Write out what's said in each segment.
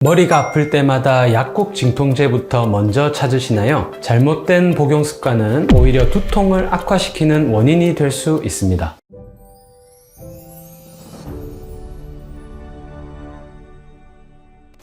머리가 아플 때마다 약국 진통제부터 먼저 찾으시나요? 잘못된 복용 습관은 오히려 두통을 악화시키는 원인이 될 수 있습니다.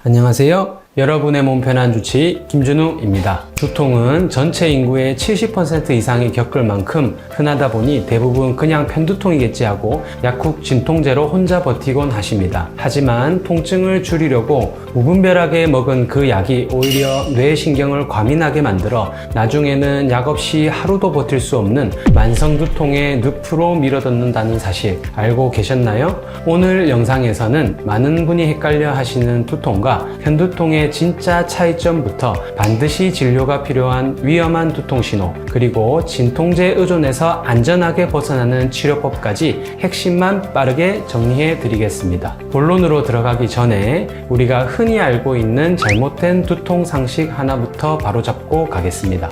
안녕하세요. 여러분의 몸 편한 주치 김준우입니다. 두통은 전체 인구의 70% 이상이 겪을 만큼 흔하다 보니 대부분 그냥 편두통이겠지 하고 약국 진통제로 혼자 버티곤 하십니다. 하지만 통증을 줄이려고 무분별하게 먹은 그 약이 오히려 뇌신경을 과민하게 만들어 나중에는 약 없이 하루도 버틸 수 없는 만성 두통의 늪으로 밀어넣는다는 사실 알고 계셨나요? 오늘 영상에서는 많은 분이 헷갈려 하시는 두통과 편두통의 진짜 차이점부터 반드시 진료가 필요한 위험한 두통 신호, 그리고 진통제 의존에서 안전하게 벗어나는 치료법까지 핵심만 빠르게 정리해 드리겠습니다. 본론으로 들어가기 전에 우리가 흔히 알고 있는 잘못된 두통 상식 하나부터 바로잡고 가겠습니다.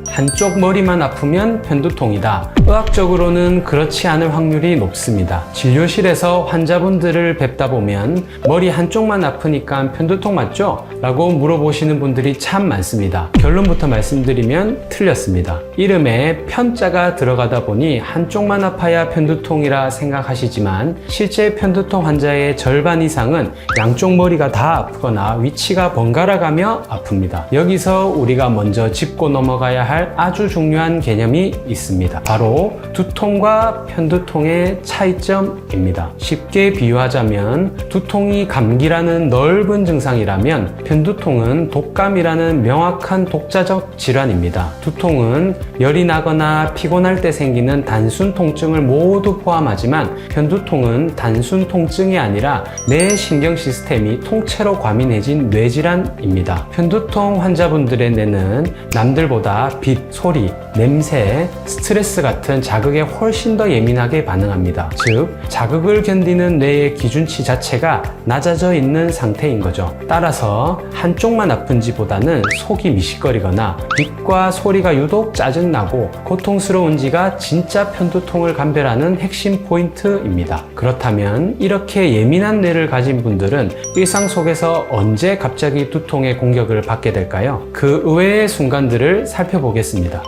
한쪽 머리만 아프면 편두통이다. 의학적으로는 그렇지 않을 확률이 높습니다. 진료실에서 환자분들을 뵙다 보면 머리 한쪽만 아프니까 편두통 맞죠? 라고 물어보시는 분들이 참 많습니다. 결론부터 말씀드리면 틀렸습니다. 이름에 편자가 들어가다 보니 한쪽만 아파야 편두통이라 생각하시지만 실제 편두통 환자의 절반 이상은 양쪽 머리가 다 아프거나 위치가 번갈아 가며 아픕니다. 여기서 우리가 먼저 짚고 넘어가야 할 아주 중요한 개념이 있습니다. 바로 두통과 편두통의 차이점입니다. 쉽게 비유하자면 두통이 감기라는 넓은 증상이라면 편두통은 독감이라는 명확한 독자적 질환입니다. 두통은 열이 나거나 피곤할 때 생기는 단순 통증을 모두 포함하지만 편두통은 단순 통증이 아니라 뇌 신경 시스템이 통째로 과민해진 뇌질환입니다. 편두통 환자분들의 뇌는 남들보다 빛, 소리, 냄새, 스트레스 같은 자극에 훨씬 더 예민하게 반응합니다. 즉, 자극을 견디는 뇌의 기준치 자체가 낮아져 있는 상태인 거죠. 따라서 한쪽만 아픈지보다는 속이 미식거리거나 빛과 소리가 유독 짜증나고 고통스러운지가 진짜 편두통을 감별하는 핵심 포인트입니다. 그렇다면 이렇게 예민한 뇌를 가진 분들은 일상 속에서 언제 갑자기 두통의 공격을 받게 될까요? 그 의외의 순간들을 살펴보겠습니다.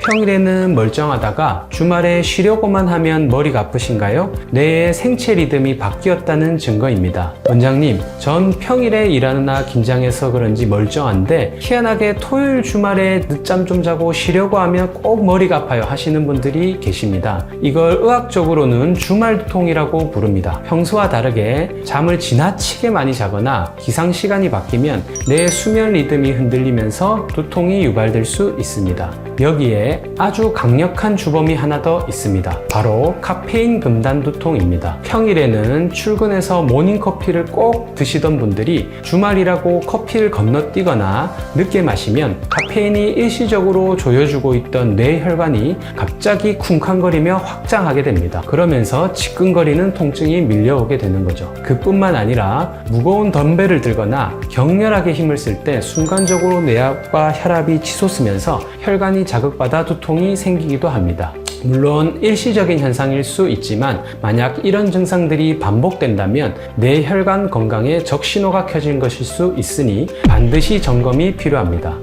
평일에는 멀쩡하다가 주말에 쉬려고만 하면 머리가 아프신가요? 뇌의 생체 리듬이 바뀌었다는 증거입니다. 원장님, 전 평일에 일하느라 긴장해서 그런지 멀쩡한데 희한하게 토요일 주말에 늦잠 좀 자고 쉬려고 하면 꼭 머리가 아파요 하시는 분들이 계십니다. 이걸 의학적으로는 주말 두통이라고 부릅니다. 평소와 다르게 잠을 지나치게 많이 자거나 기상 시간이 바뀌면 뇌 수면 리듬이 흔들리면서 두통이 유발될 수 있습니다. 여기에 아주 강력한 주범이 하나 더 있습니다. 바로 카페인 금단 두통입니다. 평일에는 출근해서 모닝커피를 꼭 드시던 분들이 주말이라고 커피를 건너뛰거나 늦게 마시면 카페인이 일시적으로 조여주고 있던 뇌혈관이 갑자기 쿵쾅거리며 확장하게 됩니다. 그러면서 지끈거리는 통증이 밀려오게 되는 거죠. 그뿐만 아니라 무거운 덤벨을 들거나 격렬하게 힘을 쓸 때 순간적으로 뇌압과 혈압이 치솟으면서 혈관이 자극받아 두통이 생기기도 합니다. 물론 일시적인 현상일 수 있지만 만약 이런 증상들이 반복된다면 뇌혈관 건강에 적신호가 켜진 것일 수 있으니 반드시 점검이 필요합니다.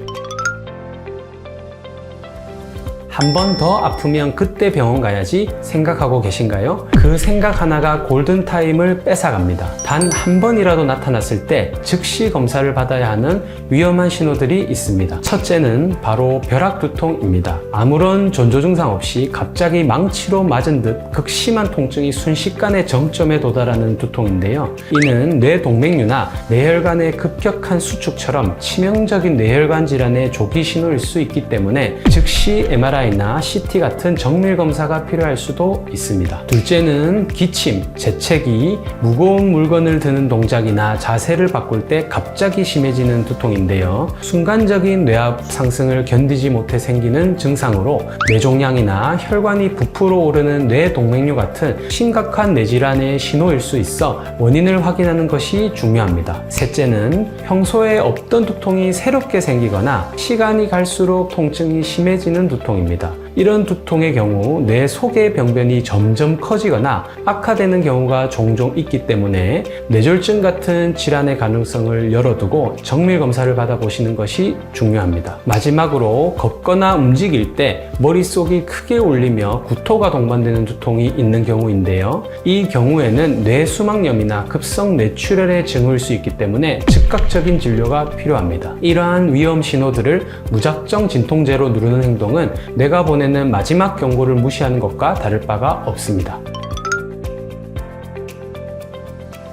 한 번 더 아프면 그때 병원 가야지 생각하고 계신가요? 그 생각 하나가 골든타임을 뺏어갑니다. 단 한 번이라도 나타났을 때 즉시 검사를 받아야 하는 위험한 신호들이 있습니다. 첫째는 바로 벼락두통입니다. 아무런 전조 증상 없이 갑자기 망치로 맞은 듯 극심한 통증이 순식간에 정점에 도달하는 두통인데요. 이는 뇌동맥류나 뇌혈관의 급격한 수축처럼 치명적인 뇌혈관 질환의 조기 신호일 수 있기 때문에 즉시 MRI나 CT 같은 정밀 검사가 필요할 수도 있습니다. 둘째는 기침, 재채기, 무거운 물건을 드는 동작이나 자세를 바꿀 때 갑자기 심해지는 두통인데요. 순간적인 뇌압 상승을 견디지 못해 생기는 증상으로 뇌종양이나 혈관이 부풀어 오르는 뇌동맥류 같은 심각한 뇌질환의 신호일 수 있어 원인을 확인하는 것이 중요합니다. 셋째는 평소에 없던 두통이 새롭게 생기거나 시간이 갈수록 통증이 심해지는 두통입니다. 이런 두통의 경우 뇌 속의 병변이 점점 커지거나 악화되는 경우가 종종 있기 때문에 뇌졸중 같은 질환의 가능성을 열어두고 정밀 검사를 받아보시는 것이 중요합니다. 마지막으로 걷거나 움직일 때 머릿속이 크게 울리며 구토가 동반되는 두통이 있는 경우인데요. 이 경우에는 뇌수막염이나 급성 뇌출혈의 징후일 수 있기 때문에 즉각적인 진료가 필요합니다. 이러한 위험 신호들을 무작정 진통제로 누르는 행동은 뇌가 보내는 마지막 경고를 무시하는 것과 다를 바가 없습니다.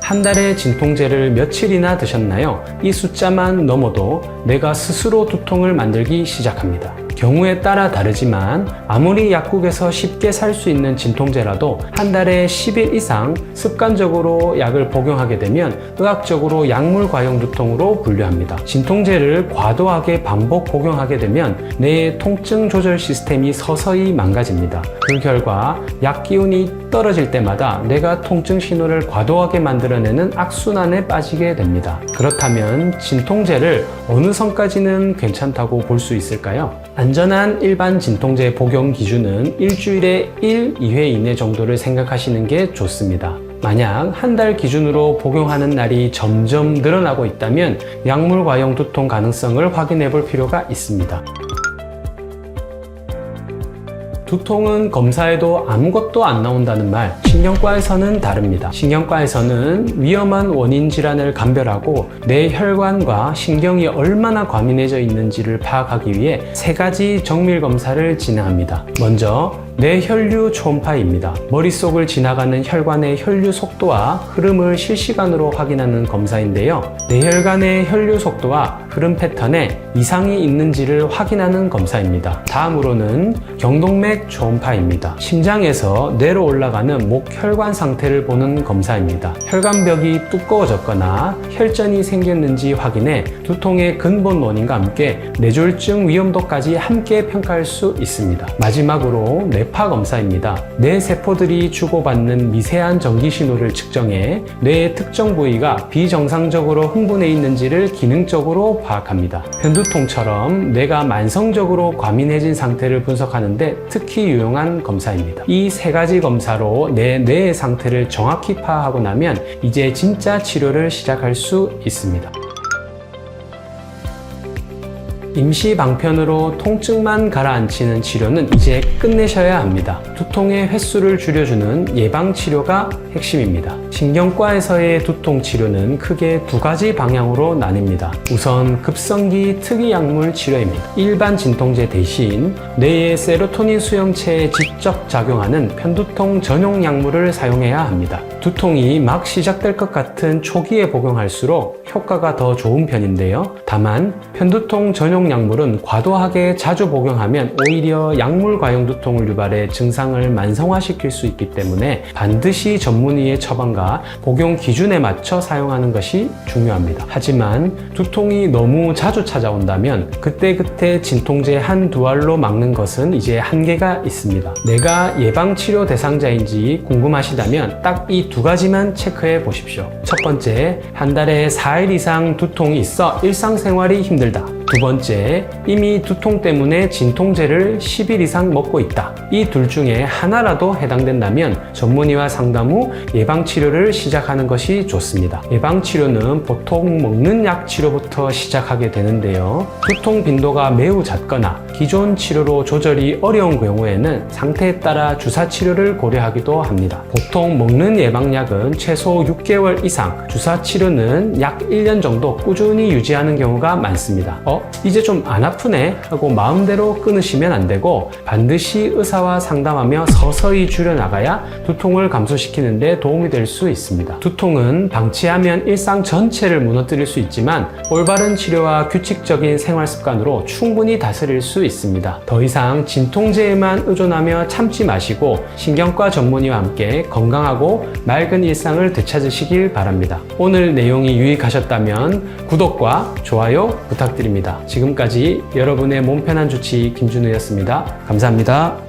한 달에 진통제를 며칠이나 드셨나요? 이 숫자만 넘어도 뇌가 스스로 두통을 만들기 시작합니다. 경우에 따라 다르지만 아무리 약국에서 쉽게 살 수 있는 진통제라도 한 달에 10일 이상 습관적으로 약을 복용하게 되면 의학적으로 약물 과용 두통으로 분류합니다. 진통제를 과도하게 반복 복용하게 되면 뇌의 통증 조절 시스템이 서서히 망가집니다. 그 결과 약 기운이 떨어질 때마다 뇌가 통증 신호를 과도하게 만들어내는 악순환에 빠지게 됩니다. 그렇다면 진통제를 어느 선까지는 괜찮다고 볼 수 있을까요? 안전한 일반 진통제 복용 기준은 일주일에 1, 2회 이내 정도를 생각하시는 게 좋습니다. 만약 한 달 기준으로 복용하는 날이 점점 늘어나고 있다면 약물 과용 두통 가능성을 확인해 볼 필요가 있습니다. 두통은 검사해도 아무것도 안 나온다는 말, 신경과에서는 다릅니다. 신경과에서는 위험한 원인 질환을 감별하고 뇌 혈관과 신경이 얼마나 과민해져 있는지를 파악하기 위해 3가지 정밀 검사를 진행합니다. 먼저 뇌혈류 초음파입니다. 머릿속을 지나가는 혈관의 혈류 속도와 흐름을 실시간으로 확인하는 검사인데요. 뇌혈관의 혈류 속도와 흐름 패턴에 이상이 있는지를 확인하는 검사입니다. 다음으로는 경동맥 초음파입니다. 심장에서 뇌로 올라가는 목혈관 상태를 보는 검사입니다. 혈관벽이 두꺼워졌거나 혈전이 생겼는지 확인해 두통의 근본 원인과 함께 뇌졸중 위험도까지 함께 평가할 수 있습니다. 마지막으로 뇌파 검사입니다. 뇌 세포들이 주고받는 미세한 전기 신호를 측정해 뇌의 특정 부위가 비정상적으로 흥분해 있는지를 기능적으로 파악합니다. 편두통처럼 뇌가 만성적으로 과민해진 상태를 분석하는데 특히 유용한 검사입니다. 이 3가지 검사로 내 뇌의 상태를 정확히 파악하고 나면 이제 진짜 치료를 시작할 수 있습니다. 임시 방편으로 통증만 가라앉히는 치료는 이제 끝내셔야 합니다. 두통의 횟수를 줄여주는 예방치료가 핵심입니다. 신경과에서의 두통 치료는 크게 2가지 방향으로 나뉩니다. 우선 급성기 특이약물 치료입니다. 일반 진통제 대신 뇌의 세로토닌 수용체에 직접 작용하는 편두통 전용 약물을 사용해야 합니다. 두통이 막 시작될 것 같은 초기에 복용할수록 효과가 더 좋은 편인데요. 다만 편두통 전용 약물은 과도하게 자주 복용하면 오히려 약물 과용 두통을 유발해 증상을 만성화시킬 수 있기 때문에 반드시 전문의의 처방과 복용 기준에 맞춰 사용하는 것이 중요합니다. 하지만 두통이 너무 자주 찾아온다면 그때그때 진통제 한두 알로 막는 것은 이제 한계가 있습니다. 내가 예방치료 대상자인지 궁금하시다면 딱 이 2가지만 체크해 보십시오. 첫 번째, 한 달에 4일 이상 두통이 있어 일상생활이 힘들다. 두 번째, 이미 두통 때문에 진통제를 10일 이상 먹고 있다. 이 둘 중에 하나라도 해당된다면 전문의와 상담 후 예방치료를 시작하는 것이 좋습니다. 예방치료는 보통 먹는 약 치료부터 시작하게 되는데요. 두통 빈도가 매우 잦거나 기존 치료로 조절이 어려운 경우에는 상태에 따라 주사치료를 고려하기도 합니다. 보통 먹는 예방약은 최소 6개월 이상, 주사치료는 약 1년 정도 꾸준히 유지하는 경우가 많습니다. 이제 좀 안 아프네 하고 마음대로 끊으시면 안 되고 반드시 의사와 상담하며 서서히 줄여나가야 두통을 감소시키는 데 도움이 될 수 있습니다. 두통은 방치하면 일상 전체를 무너뜨릴 수 있지만 올바른 치료와 규칙적인 생활 습관으로 충분히 다스릴 수 있습니다. 더 이상 진통제에만 의존하며 참지 마시고 신경과 전문의와 함께 건강하고 맑은 일상을 되찾으시길 바랍니다. 오늘 내용이 유익하셨다면 구독과 좋아요 부탁드립니다. 지금까지 여러분의 몸 편한 주치 김준우였습니다. 감사합니다.